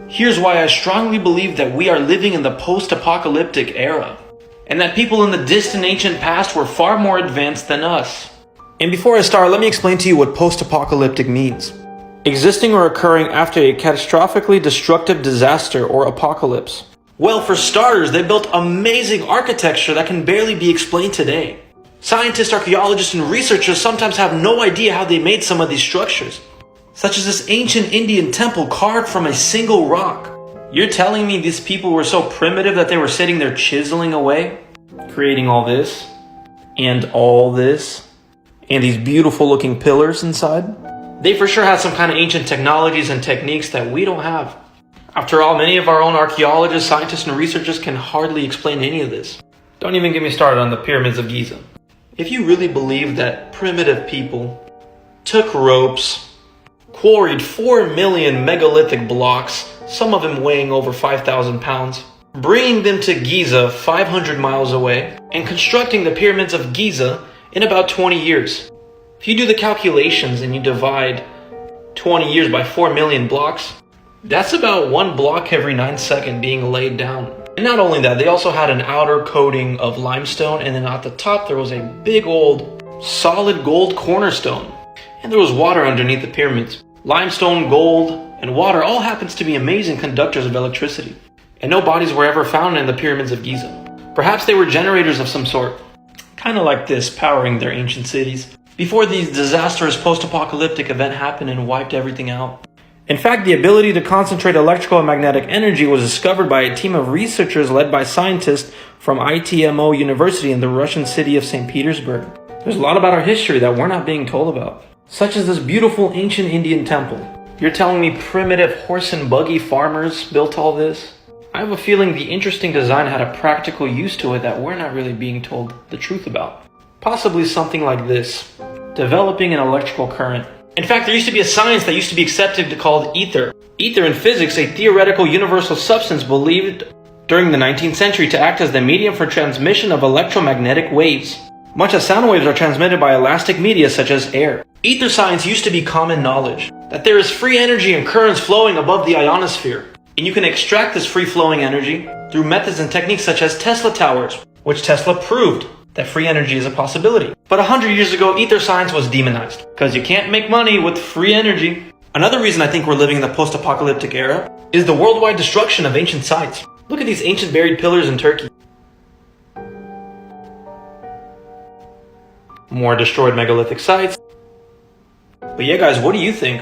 Here's why I strongly believe that we are living in the post-apocalyptic era, and that people in the distant ancient past were far more advanced than us. And before I start, let me explain to you what post-apocalyptic means. Existing or occurring after a catastrophically destructive disaster or apocalypse. Well, for starters, they built amazing architecture that can barely be explained today. Scientists, archaeologists, and researchers sometimes have no idea how they made some of these structures, such as this ancient Indian temple carved from a single rock. You're telling me these people were so primitive that they were sitting there chiseling away, creating all this, and all this, and these beautiful looking pillars inside? They for sure had some kind of ancient technologies and techniques that we don't have. After all, many of our own archaeologists, scientists, and researchers can hardly explain any of this. Don't even get me started on the pyramids of Giza. If you really believe that primitive people took ropes, quarried 4 million megalithic blocks, some of them weighing over 5,000 pounds, bringing them to Giza 500 miles away, and constructing the pyramids of Giza in about 20 years. If you do the calculations and you divide 20 years by 4 million blocks, that's about 1 block every 9 seconds being laid down. And not only that, they also had an outer coating of limestone, and then at the top there was a big old solid gold cornerstone. And there was water underneath the pyramids. Limestone, gold, and water all happens to be amazing conductors of electricity. And no bodies were ever found in the pyramids of Giza. Perhaps they were generators of some sort, kind of like this, powering their ancient cities, before the disastrous post-apocalyptic event happened and wiped everything out. In fact, the ability to concentrate electrical and magnetic energy was discovered by a team of researchers led by scientists from ITMO University in the Russian city of St. Petersburg. There's a lot about our history that we're not being told about, such as this beautiful ancient Indian temple. You're telling me primitive horse and buggy farmers built all this? I have a feeling the interesting design had a practical use to it that we're not really being told the truth about. Possibly something like this: developing an electrical current. In fact, there used to be a science that used to be accepted called ether. Ether in physics, a theoretical universal substance believed during the 19th century to act as the medium for transmission of electromagnetic waves, much as sound waves are transmitted by elastic media such as air. Ether science used to be common knowledge, that there is free energy and currents flowing above the ionosphere, and you can extract this free-flowing energy through methods and techniques such as Tesla towers, which Tesla proved that free energy is a possibility. But 100 years ago, ether science was demonized, because you can't make money with free energy. Another reason I think we're living in the post-apocalyptic era is the worldwide destruction of ancient sites. Look at these ancient buried pillars in Turkey. More destroyed megalithic sites. But yeah guys, what do you think?